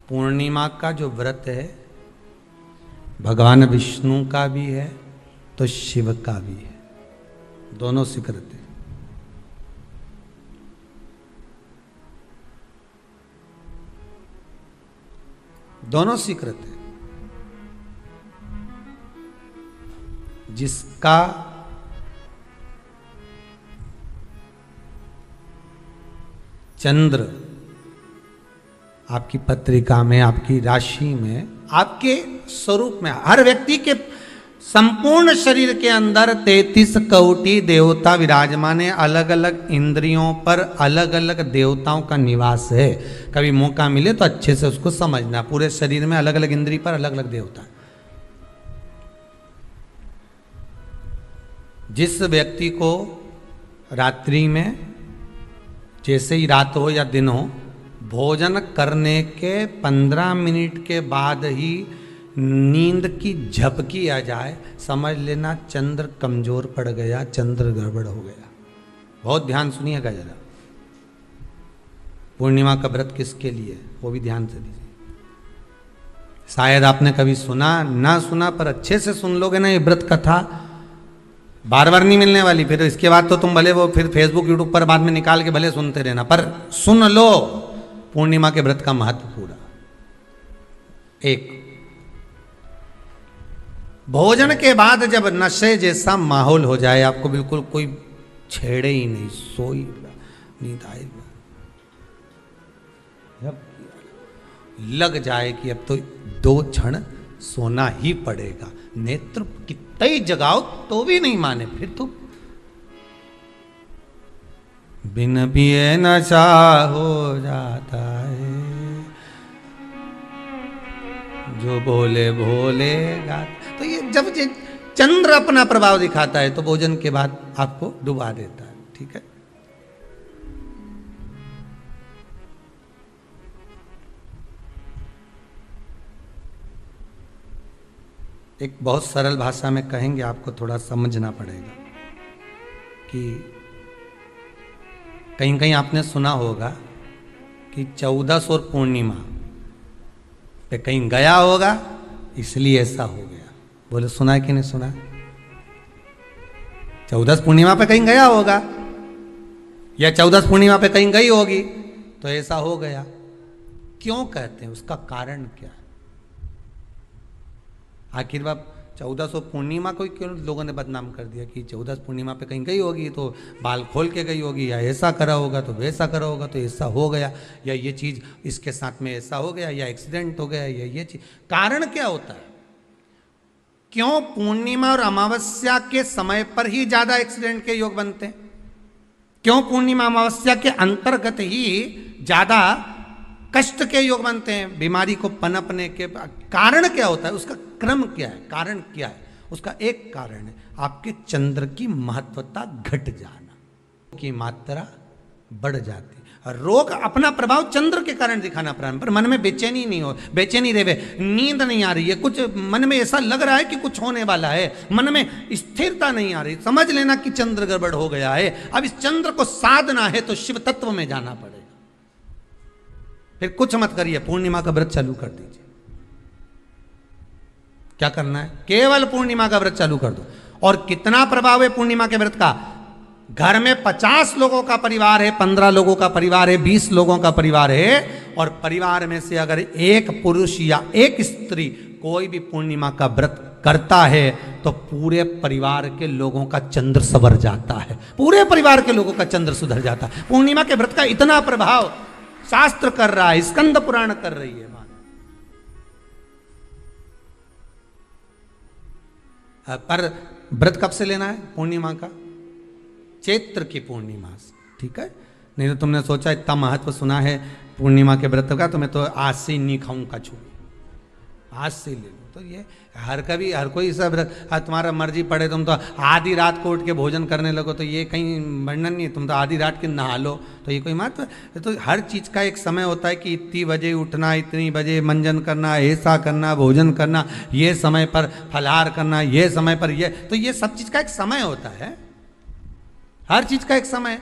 पूर्णिमा का जो व्रत है भगवान विष्णु का भी है तो शिव का भी है, दोनों स्वीकृत है। दोनों स्वीकृत है। जिसका चंद्र आपकी पत्रिका में, आपकी राशि में, आपके स्वरूप में, हर व्यक्ति के संपूर्ण शरीर के अंदर 33 कोटि देवता विराजमान है। अलग अलग इंद्रियों पर अलग अलग देवताओं का निवास है। कभी मौका मिले तो अच्छे से उसको समझना। पूरे शरीर में अलग अलग इंद्रिय पर अलग अलग देवता। जिस व्यक्ति को रात्रि में, जैसे ही रात हो या दिन हो, भोजन करने के 15 मिनट के बाद ही नींद की झपकी आ जाए, समझ लेना चंद्र कमजोर पड़ गया, चंद्र गड़बड़ हो गया। बहुत ध्यान सुनिएगा जरा। पूर्णिमा का व्रत किसके लिए है वो भी ध्यान से दीजिए। शायद आपने कभी सुना ना सुना, पर अच्छे से सुन लोगे ना ये व्रत कथा बार बार नहीं मिलने वाली। फिर इसके बाद तो तुम भले वो फिर फेसबुक यूट्यूब पर बाद में निकाल के भले सुनते रहना, पर सुन लो पूर्णिमा के व्रत का महत्व पूरा। एक, भोजन के बाद जब नशे जैसा माहौल हो जाए, आपको बिल्कुल कोई छेड़े ही नहीं, सोई नींद आएगा, जब लग जाए कि अब तो 2 क्षण सोना ही पड़ेगा, नेत्र कितना ही जगाओ तो भी नहीं माने, फिर तो बिन पिए नशा हो जाता है, जो बोले भोले गाता। तो ये जब ये चंद्र अपना प्रभाव दिखाता है तो भोजन के बाद आपको डुबा देता है। ठीक है, एक बहुत सरल भाषा में कहेंगे, आपको थोड़ा समझना पड़ेगा कि कहीं कहीं आपने सुना होगा कि 14 और पूर्णिमा पे कहीं गया होगा इसलिए ऐसा हो गया। बोले सुना है कि नहीं सुना? 14 पूर्णिमा पे कहीं गया होगा या 14 पूर्णिमा पे कहीं गई होगी तो ऐसा हो गया। क्यों कहते हैं, उसका कारण क्या है? आखिर बात 1400 पूर्णिमा को क्यों लोगों ने बदनाम कर दिया कि 14 पूर्णिमा पे कहीं गई होगी तो बाल खोल के गई होगी, या ऐसा करा होगा तो वैसा करा होगा तो ऐसा हो गया, या ये चीज़ इसके साथ में ऐसा हो गया, या एक्सीडेंट हो गया, या ये चीज़। कारण क्या होता है? क्यों पूर्णिमा और अमावस्या के समय पर ही ज़्यादा एक्सीडेंट के योग बनते हैं? क्यों पूर्णिमा अमावस्या के अंतर्गत ही ज़्यादा कष्ट के योग बनते हैं, बीमारी को पनपने के? कारण क्या होता है? उसका क्रम क्या है? कारण क्या है? उसका एक कारण है आपके चंद्र की महत्वता घट जाना, की मात्रा बढ़ जाती। रोग अपना प्रभाव चंद्र के कारण दिखाना प्रारंभ, पर मन में बेचैनी नहीं हो, बेचैनी रहे, नींद नहीं आ रही है, कुछ मन में ऐसा लग रहा है कि कुछ होने वाला है, मन में स्थिरता नहीं आ रही, समझ लेना कि चंद्र गड़बड़ हो गया है। अब इस चंद्र को साधना है तो शिव तत्व में जाना पड़ेगा। फिर कुछ मत करिए, पूर्णिमा का व्रत चालू कर दीजिए। क्या करना है? केवल पूर्णिमा का व्रत चालू कर दो। और कितना प्रभाव है पूर्णिमा के व्रत का? घर में 50 लोगों का परिवार है, 15 लोगों का परिवार है, 20 लोगों का परिवार है, और परिवार में से अगर एक पुरुष या एक स्त्री कोई भी पूर्णिमा का व्रत करता है तो पूरे परिवार के लोगों का चंद्र संवर जाता है, पूरे परिवार के लोगों का चंद्र सुधर जाता है। पूर्णिमा के व्रत का इतना प्रभाव शास्त्र कर रहा है, स्कंद पुराण कर रही है। पर व्रत कब से लेना है? पूर्णिमा का, चैत्र की पूर्णिमा से। ठीक है, नहीं तो तुमने सोचा इतना महत्व सुना है पूर्णिमा के व्रत का तो मैं तो आज से ही नहीं खाऊंगा, छू आज से ले लूँ। तो ये हर कोई सब तुम्हारा मर्जी पड़े, तुम तो आधी रात को उठ के भोजन करने लगो तो ये कहीं वर्णन नहीं है। तुम तो आधी रात के नहा लो तो ये कोई महत्व? तो हर चीज़ का एक समय होता है कि इतनी बजे उठना, इतनी बजे मंजन करना, ऐसा करना, भोजन करना, ये समय पर फलाहार करना, ये समय पर ये, तो ये सब चीज़ का एक समय होता है, हर चीज़ का एक समय।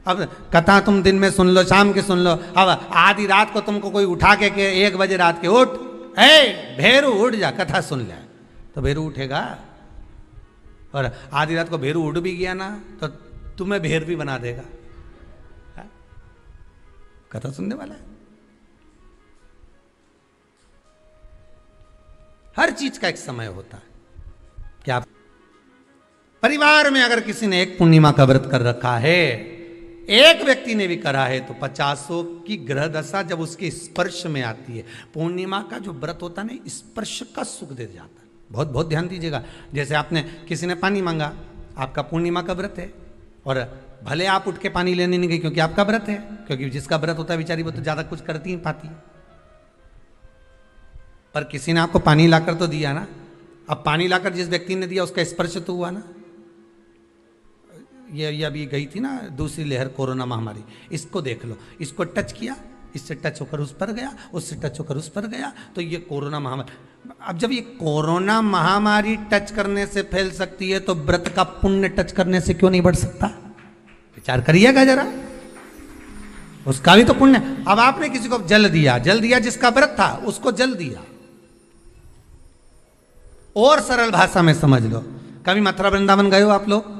अब कथा तुम दिन में सुन लो, शाम के सुन लो, अब आधी रात को तुमको कोई उठा के 1 बजे रात के उठ, भेरू उठ जा, कथा सुन ले, तो भेरू उठेगा? और आधी रात को भेरू उठ भी गया ना तो तुम्हें भेर भी बना देगा। है? कथा सुनने वाला है। हर चीज का एक समय होता है। क्या परिवार में अगर किसी ने एक पूर्णिमा का व्रत कर रखा है, एक व्यक्ति ने भी करा है, तो 50 की ग्रह दशा जब उसके स्पर्श में आती है, पूर्णिमा का जो व्रत होता है ना, स्पर्श का सुख दे जाता है। बहुत बहुत ध्यान दीजिएगा। जैसे आपने किसी ने पानी मांगा, आपका पूर्णिमा का व्रत है, और भले आप उठ के पानी लेने नहीं गए क्योंकि आपका व्रत है, क्योंकि जिसका व्रत होता है बेचारी वो तो ज्यादा कुछ करती नहीं पाती, पर किसी ने आपको पानी लाकर तो दिया ना। अब पानी लाकर जिस व्यक्ति ने दिया उसका स्पर्श तो हुआ ना। ये अभी गई थी ना दूसरी लहर कोरोना महामारी, इसको देख लो, इसको टच किया, इससे टच होकर उस पर गया, उससे टच होकर उस पर गया, तो ये कोरोना महामारी। अब जब ये कोरोना महामारी टच करने से फैल सकती है, तो व्रत का पुण्य टच करने से क्यों नहीं बढ़ सकता? विचार करिएगा जरा, उसका भी तो पुण्य। अब आपने किसी को जल दिया जिसका व्रत था उसको जल दिया। और सरल भाषा में समझ लो, कभी मथुरा वृंदावन गए हो आप लोग?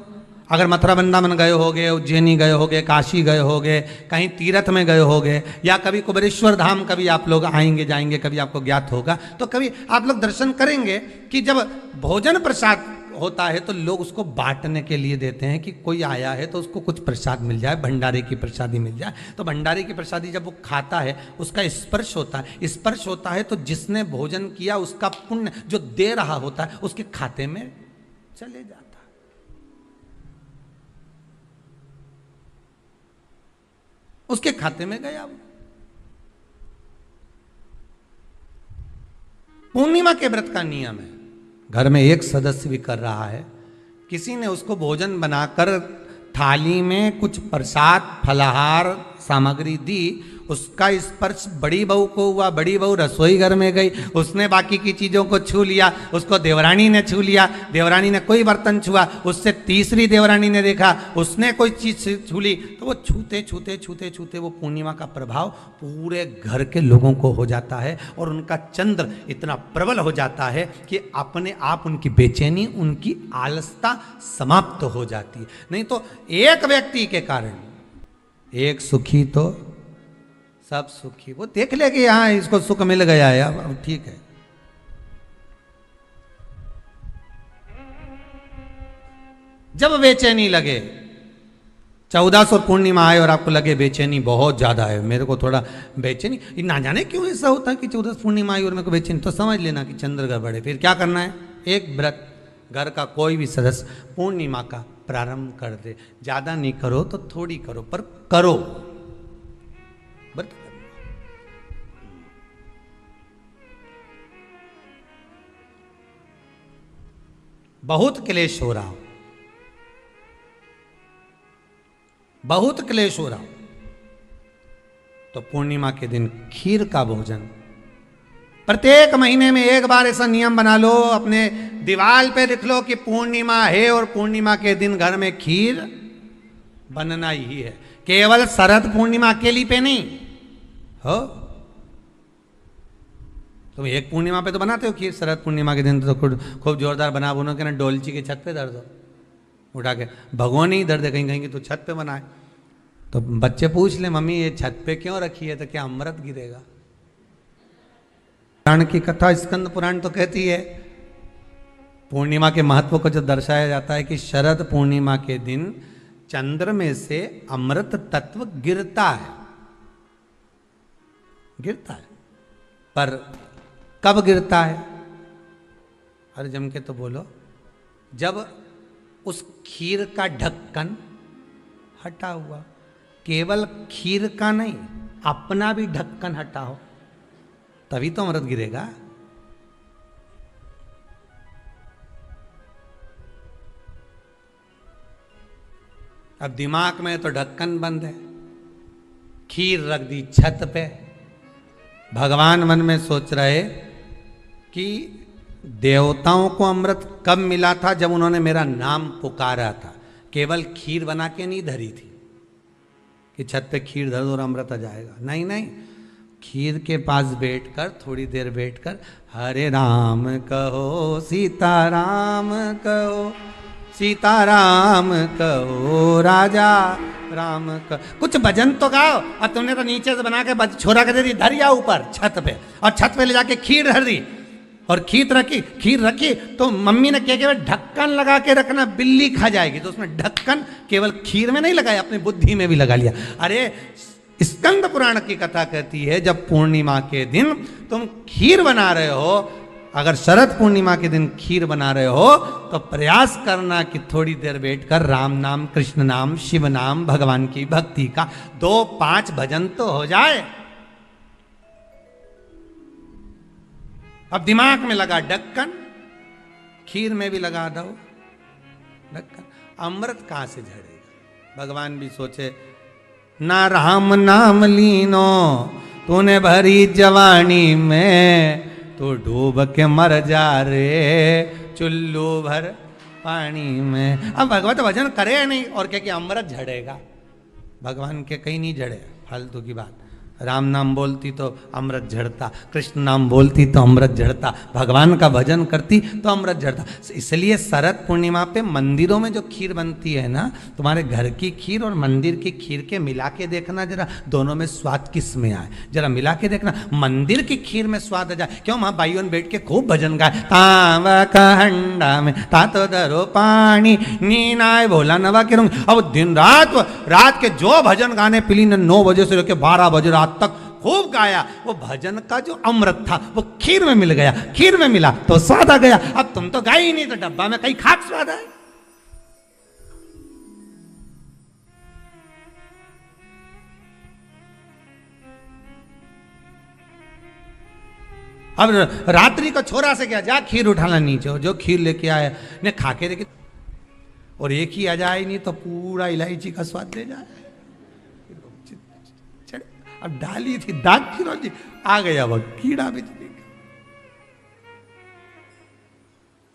अगर मथुरा वृंदावन गए होगे, उज्जैनी गए होगे, काशी गए होगे, कहीं तीर्थ में गए होगे, या कभी कुबेरेश्वर धाम कभी आप लोग आएंगे जाएंगे, कभी आपको ज्ञात होगा, तो कभी आप लोग दर्शन करेंगे कि जब भोजन प्रसाद होता है तो लोग उसको बांटने के लिए देते हैं कि कोई आया है तो उसको कुछ प्रसाद मिल जाए, भंडारे की प्रसादी मिल जाए। तो भंडारे की प्रसादी जब वो खाता है, उसका स्पर्श होता है, स्पर्श होता है तो जिसने भोजन किया उसका पुण्य जो दे रहा होता है उसके खाते में चले जाता है। उसके खाते में गया। पूर्णिमा के व्रत का नियम है, घर में एक सदस्य भी कर रहा है, किसी ने उसको भोजन बनाकर थाली में कुछ प्रसाद फलाहार सामग्री दी, उसका स्पर्श बड़ी बहू को हुआ, बड़ी बहू रसोई घर में गई, उसने बाकी की चीज़ों को छू लिया, उसको देवरानी ने छू लिया, देवरानी ने कोई बर्तन छुआ, उससे तीसरी देवरानी ने देखा, उसने कोई चीज़ छू ली, तो वो छूते छूते छूते छूते वो पूर्णिमा का प्रभाव पूरे घर के लोगों को हो जाता है, और उनका चंद्र इतना प्रबल हो जाता है कि अपने आप उनकी बेचैनी, उनकी आलसता समाप्त हो जाती है। नहीं तो एक व्यक्ति के कारण एक सुखी तो सब सुखी। वो देख ले कि हाँ इसको सुख मिल गया है, अब ठीक है। जब बेचैनी लगे, 1400 पूर्णिमा आए और आपको लगे बेचैनी बहुत ज्यादा है, मेरे को थोड़ा बेचैनी, ना जाने क्यों ऐसा होता है कि 1400 पूर्णिमा आई और मेरे को बेचैनी, तो समझ लेना कि चंद्र गड़बड़ है। फिर क्या करना है? एक व्रत घर का कोई भी सदस्य पूर्णिमा का प्रारंभ कर दे। ज्यादा नहीं करो तो थोड़ी करो, पर करो व्रत। बहुत क्लेश हो रहा हो, बहुत क्लेश हो रहा हो, तो पूर्णिमा के दिन खीर का भोजन प्रत्येक महीने में एक बार ऐसा नियम बना लो, अपने दीवार पे लिख लो कि पूर्णिमा है और पूर्णिमा के दिन घर में खीर बनना ही है। केवल शरद पूर्णिमा अकेली पे नहीं हो, तुम एक पूर्णिमा पे तो बनाते हो खीर, शरद पूर्णिमा के दिन तो खूब जोरदार बना बुनो के ना डोलची के छत पे धर दो, उठा के भगवान ही धर दे, कहीं कहीं तो छत पे बनाए। तो बच्चे पूछ ले मम्मी ये छत पे क्यों रखी है, तो क्या अमृत गिरेगा? पुराण की कथा स्कंद पुराण तो कहती है, पूर्णिमा के महत्व को जो दर्शाया जाता है कि शरद पूर्णिमा के दिन चंद्र में से अमृत तत्व गिरता है, गिरता है। पर कब गिरता है? अरे जम के तो बोलो, जब उस खीर का ढक्कन हटा हुआ, केवल खीर का नहीं अपना भी ढक्कन हटा हो, तभी तो अमृत गिरेगा। अब दिमाग में तो ढक्कन बंद है, खीर रख दी छत पे, भगवान मन में सोच रहे कि देवताओं को अमृत कब मिला था? जब उन्होंने मेरा नाम पुकारा था, केवल खीर बना के नहीं धरी थी। कि छत पे खीर धर दो और अमृत आ जाएगा। नहीं नहीं, खीर के पास बैठकर थोड़ी देर बैठकर हरे राम कहो सीताराम कहो, सीताराम कहो राजा राम कहो, कुछ भजन तो गाओ। और तुमने तो नीचे से बना के छोरा के दे दी, धरिया ऊपर छत पे, और छत पे ले जाके खीर धर दी और खीर रखी तो मम्मी ने क्या केवल ढक्कन लगा के रखना, बिल्ली खा जाएगी। तो उसमें ढक्कन केवल खीर में नहीं लगाया, अपनी बुद्धि में भी लगा लिया। अरे स्कंद पुराण की कथा कहती है जब पूर्णिमा के दिन तुम खीर बना रहे हो, अगर शरद पूर्णिमा के दिन खीर बना रहे हो तो प्रयास करना कि थोड़ी देर बैठकर राम नाम, कृष्ण नाम, शिव नाम, भगवान की भक्ति का 2-5 भजन तो हो जाए। अब दिमाग में लगा ढक्कन, खीर में भी लगा दो ढक्कन, अमृत कहां से झड़ेगा? भगवान भी सोचे ना राम नाम लीनो तूने भरी जवानी में, तो डूब के मर जा रे चुल्लू भर पानी में। अब भगवत भजन करे नहीं और क्या कि अमृत झड़ेगा? भगवान के कहीं नहीं झड़े, फालतू की बात। राम नाम बोलती तो अमृत झड़ता, कृष्ण नाम बोलती तो अमृत झड़ता, भगवान का भजन करती तो अमृत झड़ता। इसलिए शरद पूर्णिमा पे मंदिरों में जो खीर बनती है ना, तुम्हारे घर की खीर और मंदिर की खीर के मिला के देखना जरा, दोनों में स्वाद किस में आए, जरा मिला के देखना। मंदिर की खीर में स्वाद आ जाए, क्यों वहां भाइयों ने बैठ के खूब भजन गाए, तांबा का हंडा में तातो दरो पानी नीनाए भोला नवा के रंग। अब दिन रात के जो भजन गाने पिली ने 9 बजे से लेकर 12 बजे रात तक खूब गाया, वो भजन का जो अमृत था वो खीर में मिल गया, खीर में मिला तो स्वाद आ गया। अब तुम तो गाई ही नहीं, तो डब्बा में कहीं खाक स्वाद है। अब रात्रि को छोरा से क्या, जा खीर उठाना नीचे, जो खीर लेके आया ने खा के देखे, और एक ही आ जाए नहीं तो पूरा इलायची का स्वाद दे जाए। अब डाली थी दाग खीरोजी, आ गया वह कीड़ा भी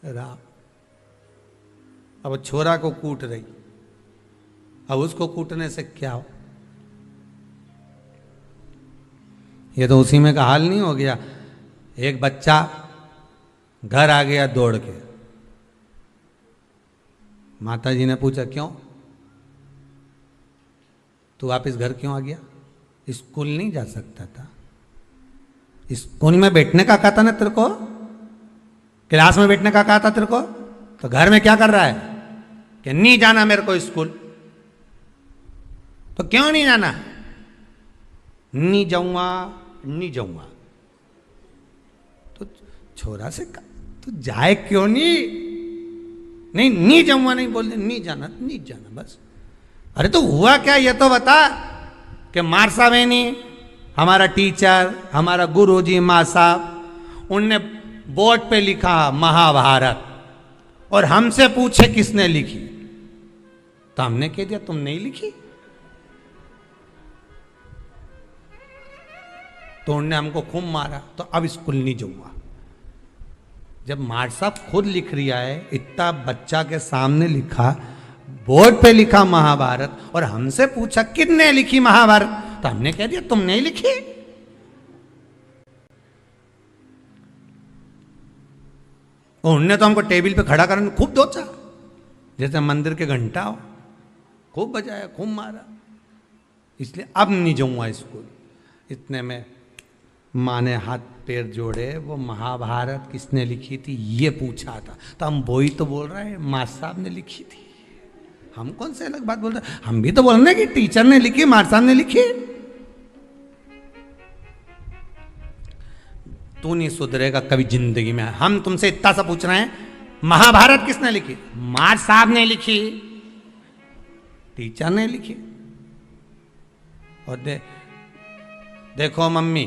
राम। अब छोरा को कूट रही, अब उसको कूटने से क्या हो? ये तो उसी में का हाल नहीं हो गया। एक बच्चा घर आ गया दौड़ के, माता जी ने पूछा क्यों तू वापिस घर क्यों आ गया? स्कूल नहीं जा सकता था? स्कूल में बैठने का कहा था ना तेरे को, क्लास में बैठने का कहा था तेरे को, तो घर में क्या कर रहा है कि नहीं जाना मेरे को स्कूल? तो क्यों नहीं जाना? नहीं जाऊंगा, नहीं जाऊंगा। तो छोरा से कहा तू जाए क्यों नहीं? नहीं जाऊंगा, नहीं बोल दे, नहीं जाना, नहीं जाना बस। अरे तो हुआ क्या ये तो बता। कि मार साहब है नहीं, हमारा टीचर, हमारा गुरुजी माँ साहब, उनने बोर्ड पे लिखा महाभारत, और हमसे पूछे किसने लिखी, तो हमने कह दिया तुम नहीं लिखी। तो उन्होंने हमको खूब मारा, तो अब स्कूल नहीं जाऊंगा। जब मार साहब खुद लिख रिया है, इतना बच्चा के सामने लिखा, बोर्ड पे लिखा महाभारत, और हमसे पूछा किसने लिखी महाभारत, तो हमने कह दिया तुम नहीं लिखी। उन्होंने तो हमको टेबल पे खड़ा करने खूब दोचा, जैसे मंदिर के घंटा हो, खूब बजाया, खूब मारा। इसलिए अब नहीं जाऊंगा स्कूल। इतने में माँ ने हाथ पैर जोड़े, वो महाभारत किसने लिखी थी ये पूछा था, तो हम वही तो बोल रहे हैं माँ साहब ने लिखी थी। हम कौन से अलग बात बोल रहे हैं, हम भी तो बोल रहे हैं कि टीचर ने लिखी, माँ साहब ने लिखी। तू नहीं सुधरेगा कभी जिंदगी में। हम तुमसे इतना सा पूछ रहे हैं, महाभारत किसने लिखी? माँ साहब ने लिखी, टीचर ने लिखी। और देखो मम्मी,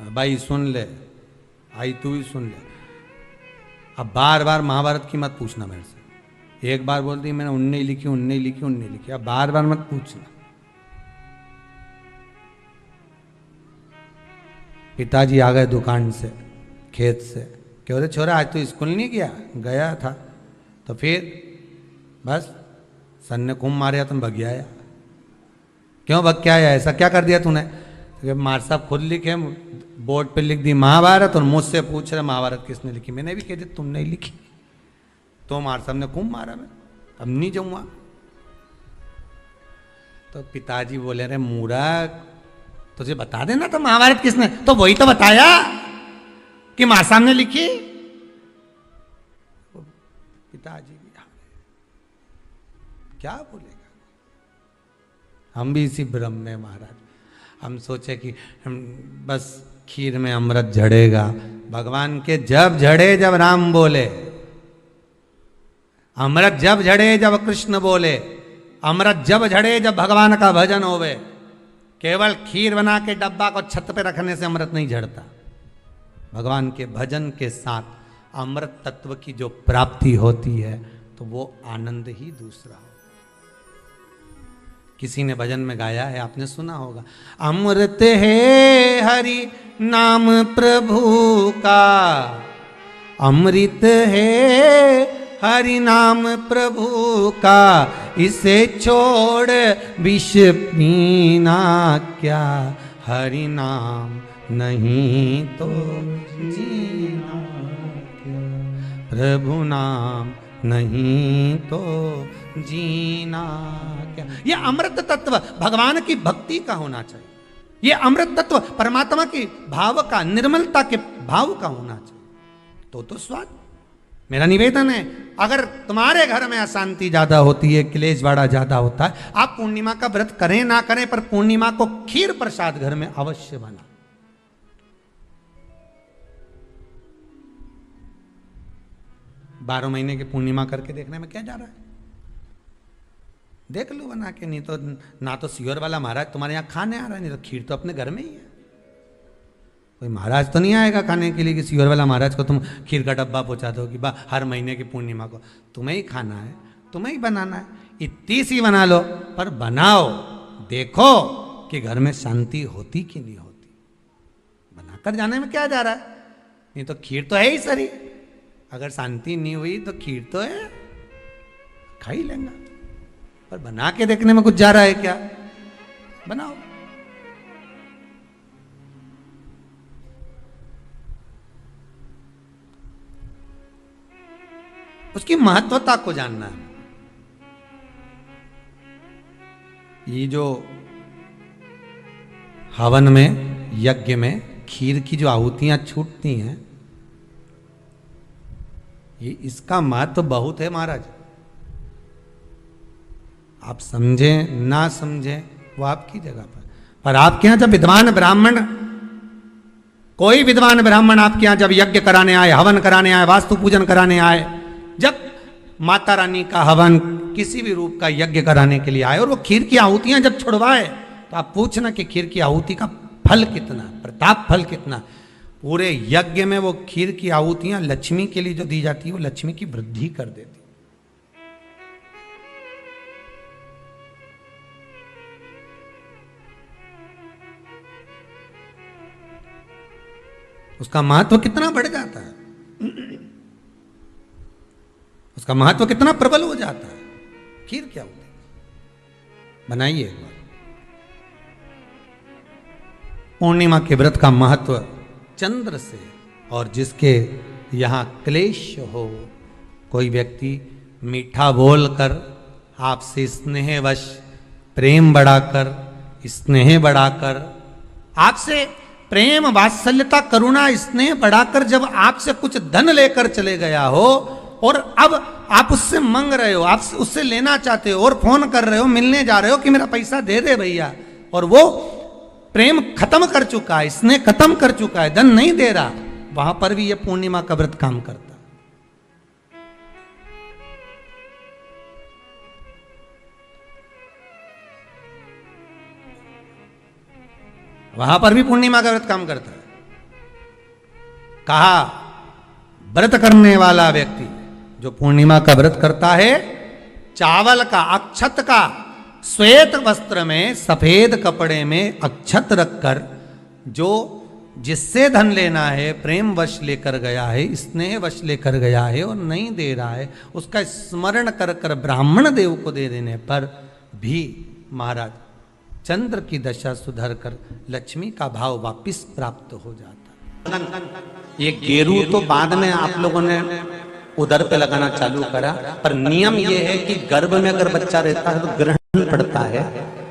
भाई सुन ले, आई तू भी सुन ले, अब बार बार महाभारत की मत पूछना मेरे से। एक बार बोलती मैंने उनने लिखी, उनने लिखी, उनने लिखी, अब बार बार मत पूछना। पिताजी आ गए दुकान से, खेत से, क्यों रे छोरा आज तो स्कूल नहीं गया? गया था। तो फिर बस सन ने खूब मारे तुम भग आया। क्यों भग क्या आया, ऐसा क्या कर दिया तूने? तो मार साहब खुद लिखे, बोर्ड पे लिख दी महाभारत और मुझसे पूछ रहे महाभारत किसने लिखी। मैंने भी कह दी तुमने ही लिखी। तो मार साहब ने खूब मारा, मैं अब नहीं जाऊंगा। तो पिताजी बोले रे मूर्ख, तुझे बता देना तो महाभारत किसने, तो वही तो बताया कि मार साहब ने लिखी। पिताजी भी क्या बोलेगा। हम भी इसी भ्रम में महाराज, हम सोचे कि बस खीर में अमृत झड़ेगा। भगवान के जब झड़े जब राम बोले, अमृत जब झड़े जब कृष्ण बोले, अमृत जब झड़े जब भगवान का भजन होवे। केवल खीर बना के डब्बा को छत पे रखने से अमृत नहीं झड़ता। भगवान के भजन के साथ अमृत तत्व की जो प्राप्ति होती है तो वो आनंद ही दूसरा हो। किसी ने भजन में गाया है, आपने सुना होगा, अमृत है हरि नाम प्रभु का, अमृत है हरि नाम प्रभु का, इसे छोड़ विष पीना क्या, हरि नाम नहीं तो जीना क्या, प्रभु नाम नहीं तो जीना क्या। ये अमृत तत्व भगवान की भक्ति का होना चाहिए। ये अमृत तत्व परमात्मा की भाव का, निर्मलता के भाव का होना चाहिए। तो स्वाद। मेरा निवेदन है, अगर तुम्हारे घर में अशांति ज्यादा होती है, क्लेश बड़ा ज्यादा होता है, आप पूर्णिमा का व्रत करें ना करें, पर पूर्णिमा को खीर प्रसाद घर में अवश्य बना। 12 महीने की पूर्णिमा करके देखने में क्या जा रहा है, देख लो बना के। नहीं तो ना तो सियोर वाला महाराज तुम्हारे यहाँ खाने आ रहा है, नहीं तो खीर तो अपने घर में ही है। कोई महाराज तो नहीं आएगा खाने के लिए कि सियोर वाला महाराज को तुम खीर का डब्बा पहुंचा दो कि हर महीने की पूर्णिमा को तुम्हें ही खाना है, तुम्हें ही बनाना है। इतनी सी बना लो, पर बनाओ, देखो कि घर में शांति होती कि नहीं होती। बनाकर जाने में क्या जा रहा है, नहीं तो खीर तो है ही सरी। अगर शांति नहीं हुई तो खीर तो है, खा ही लेंगे। पर बना के देखने में कुछ जा रहा है क्या, बनाओ। उसकी महत्वता को जानना है। ये जो हवन में, यज्ञ में खीर की जो आहुतियां छूटती हैं, ये इसका महत्व बहुत है महाराज। आप समझें ना समझें वो आपकी जगह पर आपके यहां जब विद्वान ब्राह्मण, कोई विद्वान ब्राह्मण आपके यहां जब यज्ञ कराने आए, हवन कराने आए, वास्तु पूजन कराने आए, जब माता रानी का हवन, किसी भी रूप का यज्ञ कराने के लिए आए और वो खीर की आहुतियां जब छुड़वाए, तो आप पूछना कि खीर की आहुति का फल कितना, प्रताप फल कितना। पूरे यज्ञ में वो खीर की आहुतियां लक्ष्मी के लिए जो दी जाती है, वो लक्ष्मी की वृद्धि कर देती। उसका महत्व कितना बढ़ जाता है, उसका महत्व कितना प्रबल हो जाता है। खीर क्या होती है, बनाइए एक बार। पूर्णिमा के व्रत का महत्व चंद्र से, और जिसके यहां क्लेश हो, कोई व्यक्ति मीठा बोलकर आपसे स्नेहवश, प्रेम बढ़ाकर, स्नेह बढ़ाकर, आपसे प्रेम, वात्सल्यता, करुणा, स्नेह बढ़ाकर जब आपसे कुछ धन लेकर चले गया हो, और अब आप उससे मांग रहे हो, आप उससे लेना चाहते हो, और फोन कर रहे हो, मिलने जा रहे हो कि मेरा पैसा दे दे भैया, और वो प्रेम खत्म कर चुका है, स्नेह खत्म कर चुका है, धन नहीं दे रहा, वहां पर भी ये पूर्णिमा का व्रत काम करता। वहां पर भी पूर्णिमा का व्रत काम करता है। कहा व्रत करने वाला व्यक्ति जो पूर्णिमा का व्रत करता है, चावल का, अक्षत का, श्वेत वस्त्र में, सफेद कपड़े में अक्षत रखकर, जो जिससे धन लेना है, प्रेम वश लेकर गया है, स्नेह वश लेकर गया है और नहीं दे रहा है, उसका स्मरण कर कर ब्राह्मण देव को दे देने पर भी महाराज चंद्र की दशा सुधर कर लक्ष्मी का भाव वापिस प्राप्त हो जाता। ये गेरू तो बाद में आप लोगों ने उदर पे लगाना चालू करा, पर नियम ये है कि गर्भ में अगर बच्चा रहता है तो ग्रहण पड़ता है,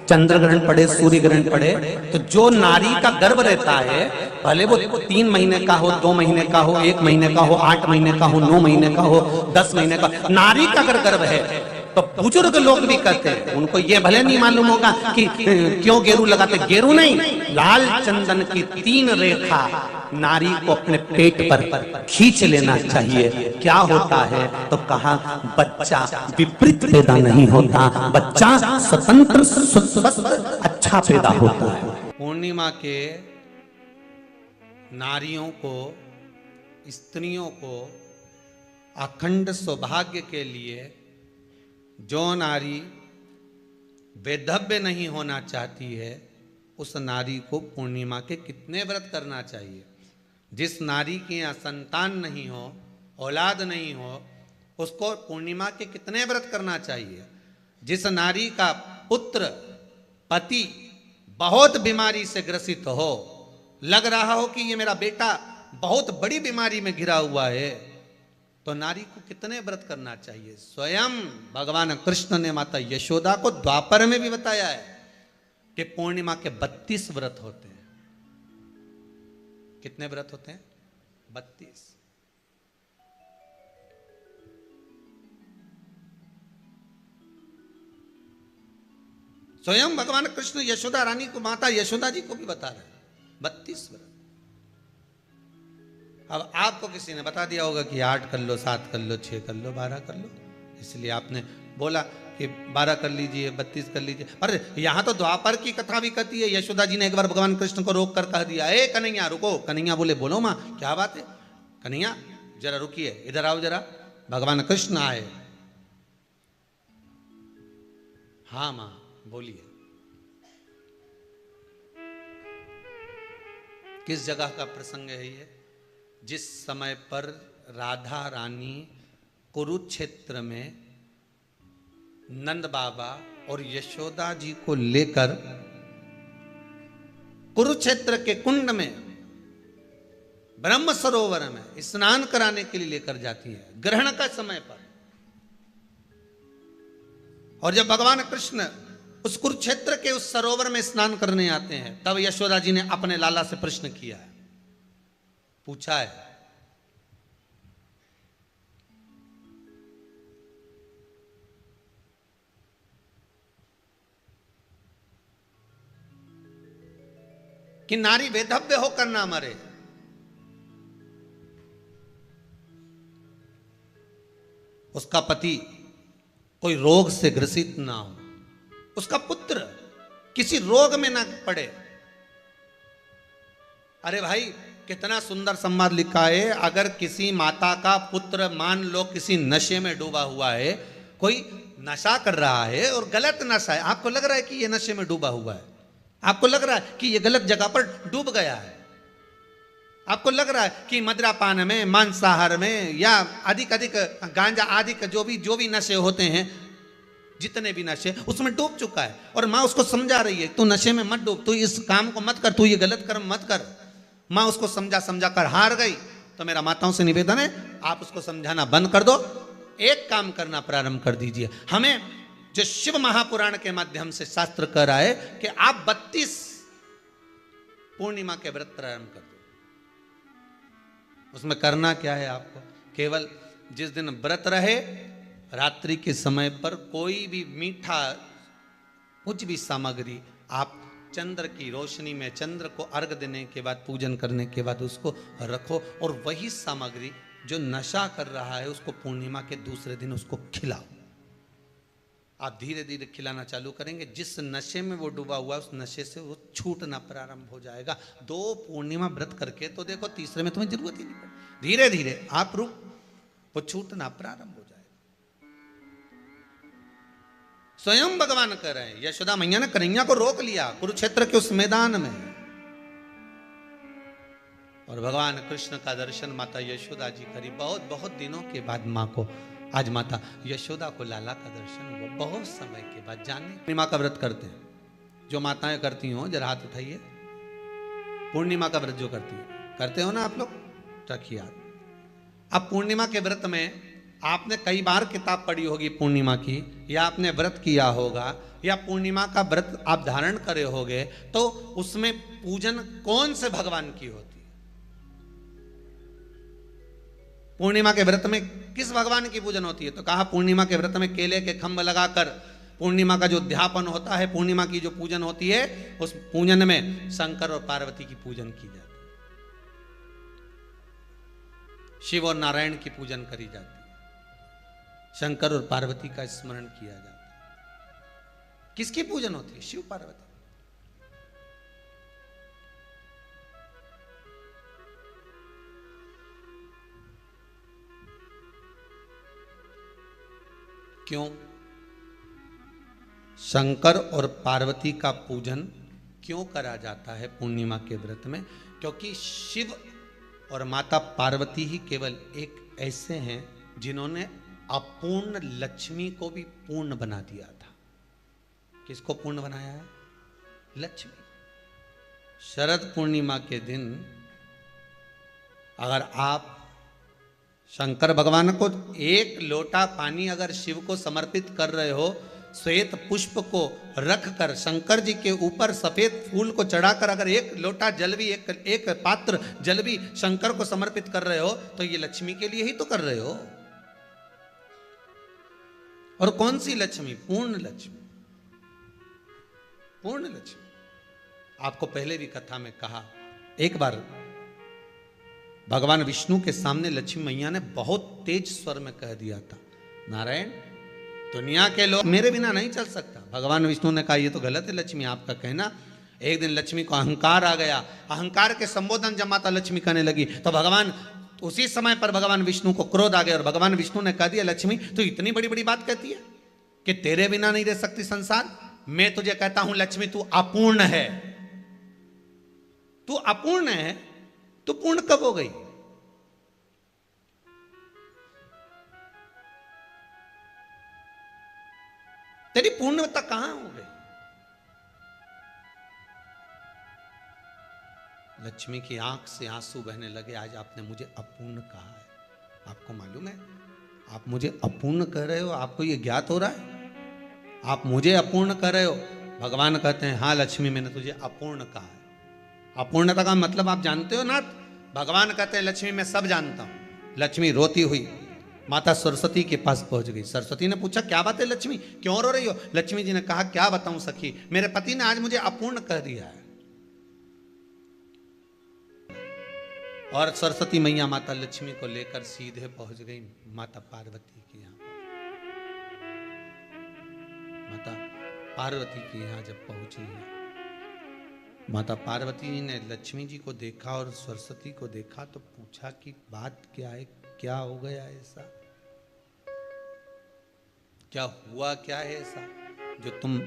चंद्र ग्रहण पड़े, सूर्य ग्रहण पड़े, तो जो नारी का गर्भ रहता है, भले वो 3 महीने का हो, 2 महीने का हो, 1 महीने का हो, 8 महीने का हो, 9 महीने का हो, 10 महीने का, नारी का अगर गर्भ है तो बुजुर्ग लोग भी कहते हैं, उनको ये भले नहीं मालूम होगा कि क्यों गेरू लगाते, गेरू नहीं, लाल चंदन की 3 रेखा नारी को अपने पेट पर खींच लेना चाहिए। क्या होता है तो कहा, बच्चा विपरीत पैदा नहीं होता, बच्चा स्वतंत्र स्वस्थ अच्छा पैदा होता है। पूर्णिमा के नारियों को, स्त्रियों को अखंड सौभाग्य के लिए, जो नारी वैधव्य नहीं होना चाहती है, उस नारी को पूर्णिमा के कितने व्रत करना चाहिए। जिस नारी के यहाँ संतान नहीं हो, औलाद नहीं हो, उसको पूर्णिमा के कितने व्रत करना चाहिए। जिस नारी का पुत्र, पति बहुत बीमारी से ग्रसित हो, लग रहा हो कि ये मेरा बेटा बहुत बड़ी बीमारी में घिरा हुआ है, तो नारी को कितने व्रत करना चाहिए। स्वयं भगवान कृष्ण ने माता यशोदा को द्वापर में भी बताया है कि पूर्णिमा के 32 व्रत होते हैं। कितने व्रत होते हैं? 32। स्वयं भगवान कृष्ण यशोदा रानी को, माता यशोदा जी को भी बता रहे हैं 32 व्रत। अब आपको किसी ने बता दिया होगा कि 8 कर लो, 7 कर लो, 6 कर लो, 12 कर लो, इसलिए आपने बोला कि 12 कर लीजिए, 32 कर लीजिए। अरे यहां तो द्वापर की कथा भी कहती है। यशोदा जी ने एक बार भगवान कृष्ण को रोक कर कह दिया, ए कन्हैया रुको। कन्हैया बोले, बोलो माँ क्या बात है। कन्हैया जरा रुकिए, इधर आओ जरा। भगवान कृष्ण आए। हाँ माँ बोलिए। किस जगह का प्रसंग है ये? जिस समय पर राधा रानी कुरुक्षेत्र में नंद बाबा और यशोदा जी को लेकर कुरुक्षेत्र के कुंड में, ब्रह्म सरोवर में स्नान कराने के लिए लेकर जाती है, ग्रहण का समय पर। और जब भगवान कृष्ण उस कुरुक्षेत्र के उस सरोवर में स्नान करने आते हैं, तब यशोदा जी ने अपने लाला से प्रश्न किया है, पूछा है, कि नारी वैधव्य होकर ना मरे। उसका पति कोई रोग से ग्रसित ना हो, उसका पुत्र किसी रोग में ना पड़े। अरे भाई कितना सुंदर संवाद लिखा है। अगर किसी माता का पुत्र मान लो किसी नशे में डूबा हुआ है, कोई नशा कर रहा है और गलत नशा है, आपको लग रहा है कि ये नशे में डूबा हुआ है, आपको लग रहा है कि ये गलत जगह पर डूब गया है, आपको लग रहा है कि मदिरापान में, मांसाहार में, या अधिक गांजा आदि का जो भी नशे होते हैं, जितने भी नशे, उसमें डूब चुका है। और माँ उसको समझा रही है, तू नशे में मत डूब, तू इस काम को मत कर, तू ये गलत कर्म मत कर। माँ उसको समझा कर हार गई। तो मेरा माताओं से निवेदन है, आप उसको समझाना बंद कर दो, एक काम करना प्रारंभ कर दीजिए। हमें जो शिव महापुराण के माध्यम से शास्त्र कह रहा है कि आप 32 पूर्णिमा के व्रत प्रारंभ कर दो। उसमें करना क्या है आपको? केवल जिस दिन व्रत रहे, रात्रि के समय पर कोई भी मीठा, कुछ भी सामग्री आप चंद्र की रोशनी में, चंद्र को अर्घ देने के बाद, पूजन करने के बाद उसको रखो, और वही सामग्री जो नशा कर रहा है उसको पूर्णिमा के दूसरे दिन उसको खिलाओ। आप धीरे धीरे खिलाना चालू करेंगे, जिस नशे में वो डूबा हुआ उस नशे से वो छूटना प्रारंभ हो जाएगा। 2 पूर्णिमा व्रत करके तो देखो, तीसरे में तुम्हें जरूरत ही नहीं पड़े। धीरे धीरे आप रुक, वो छूटना प्रारंभ हो जाएगा। स्वयं भगवान कह रहे हैं, यशोदा मैया ने कन्हैया को रोक लिया कुरुक्षेत्र के उस मैदान में, और भगवान कृष्ण का दर्शन माता यशोदा जी करी। बहुत बहुत दिनों के बाद माँ को, आज माता यशोदा को लाला का दर्शन हुआ, बहुत समय के बाद। जाने पूर्णिमा का व्रत करते हैं, जो माताएं करती हो जरा हाथ उठाइए। पूर्णिमा का व्रत जो करती है, करते हो ना आप लोग, रखिए हाथ। अब पूर्णिमा के व्रत में आपने कई बार किताब पढ़ी होगी पूर्णिमा की, या आपने व्रत किया होगा, या पूर्णिमा का व्रत आप धारण करे होगे, तो उसमें पूजन कौन से भगवान की होती है? पूर्णिमा के व्रत में किस भगवान की पूजन होती है? तो कहा पूर्णिमा के व्रत में केले के खंभ लगाकर पूर्णिमा का जो अध्यापन होता है, पूर्णिमा की जो पूजन होती है, उस पूजन में शंकर और पार्वती की पूजन की जाती है, शिव और नारायण की पूजन करी जाती है, शंकर और पार्वती का स्मरण किया जाता है। किसकी पूजन होती है? शिव पार्वती। क्यों शंकर और पार्वती का पूजन क्यों करा जाता है पूर्णिमा के व्रत में? क्योंकि शिव और माता पार्वती ही केवल एक ऐसे हैं जिन्होंने अपूर्ण लक्ष्मी को भी पूर्ण बना दिया था। किसको पूर्ण बनाया है? लक्ष्मी। शरद पूर्णिमा के दिन अगर आप शंकर भगवान को एक लोटा पानी अगर शिव को समर्पित कर रहे हो, श्वेत पुष्प को रखकर शंकर जी के ऊपर सफेद फूल को चढ़ाकर अगर एक लोटा जल भी, एक पात्र जल भी शंकर को समर्पित कर रहे हो, तो ये लक्ष्मी के लिए ही तो कर रहे हो। और कौन सी लक्ष्मी? पूर्ण लक्ष्मी। पूर्ण लक्ष्मी। आपको पहले भी कथा में कहा, एक बार भगवान विष्णु के सामने लक्ष्मी मैया ने बहुत तेज स्वर में कह दिया था, नारायण दुनिया के लोग मेरे बिना नहीं चल सकता। भगवान विष्णु ने कहा ये तो गलत है लक्ष्मी आपका कहना। एक दिन लक्ष्मी को अहंकार आ गया, अहंकार के संबोधन जब माता लक्ष्मी करने लगी तो भगवान, उसी समय पर भगवान विष्णु को क्रोध आ गया और भगवान विष्णु ने कह दिया, लक्ष्मी तो इतनी बड़ी बड़ी बात कहती है कि तेरे बिना नहीं रह सकती संसार। मैं तुझे कहता हूं लक्ष्मी तू अपूर्ण है, तू अपूर्ण है, तू पूर्ण कब हो गई? तेरी पूर्णता कहां हो गई? लक्ष्मी की आंख से आंसू बहने लगे। आज आपने मुझे अपूर्ण कहा है, आपको मालूम है आप मुझे अपूर्ण कह रहे हो? आपको ये ज्ञात हो रहा है आप मुझे अपूर्ण कह रहे हो? भगवान कहते हैं हाँ लक्ष्मी मैंने तुझे अपूर्ण कहा है। अपूर्णता का मतलब आप जानते हो ना? भगवान कहते हैं लक्ष्मी मैं सब जानता हूं। लक्ष्मी रोती हुई माता सरस्वती के पास पहुंच गई। सरस्वती ने पूछा क्या बात है लक्ष्मी, क्यों रो रही हो? लक्ष्मी जी ने कहा क्या बताऊं सखी, मेरे पति ने आज मुझे अपूर्ण कह दिया है। और सरस्वती मैया माता लक्ष्मी को लेकर सीधे पहुंच गई माता पार्वती के यहाँ। माता पार्वती के यहाँ जब पहुंची है, माता पार्वती जी ने लक्ष्मी जी को देखा और सरस्वती को देखा तो पूछा कि बात क्या है, क्या हो गया ऐसा, क्या हुआ, क्या है ऐसा जो तुम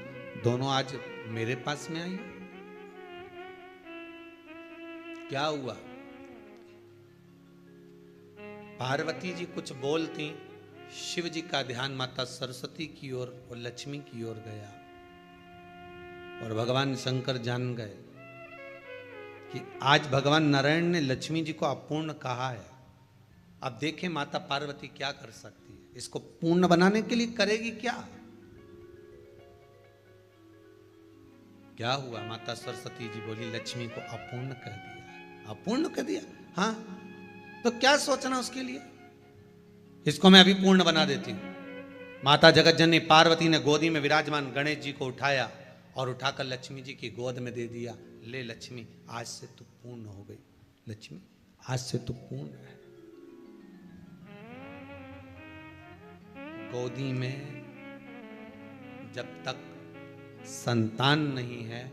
दोनों आज मेरे पास में आई? क्या हुआ? पार्वती जी कुछ बोलती, शिव जी का ध्यान माता सरस्वती की ओर और लक्ष्मी की ओर गया और भगवान शंकर जान गए कि आज भगवान नारायण ने लक्ष्मी जी को अपूर्ण कहा है। अब देखें माता पार्वती क्या कर सकती है, इसको पूर्ण बनाने के लिए करेगी क्या? क्या हुआ? माता सरस्वती जी बोली लक्ष्मी को अपूर्ण कह दिया। अपूर्ण कह दिया? हाँ, तो क्या सोचना उसके लिए, इसको मैं अभी पूर्ण बना देती हूं। माता जगत जननी पार्वती ने गोदी में विराजमान गणेश जी को उठाया और उठाकर लक्ष्मी जी की गोद में दे दिया। ले लक्ष्मी आज से तू पूर्ण हो गई, लक्ष्मी आज से तू पूर्ण है। गोदी में जब तक संतान नहीं है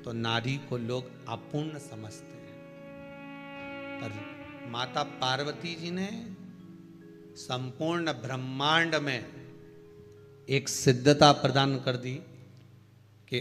तो नारी को लोग अपूर्ण समझते हैं, पर माता पार्वती जी ने संपूर्ण ब्रह्मांड में एक सिद्धता प्रदान कर दी कि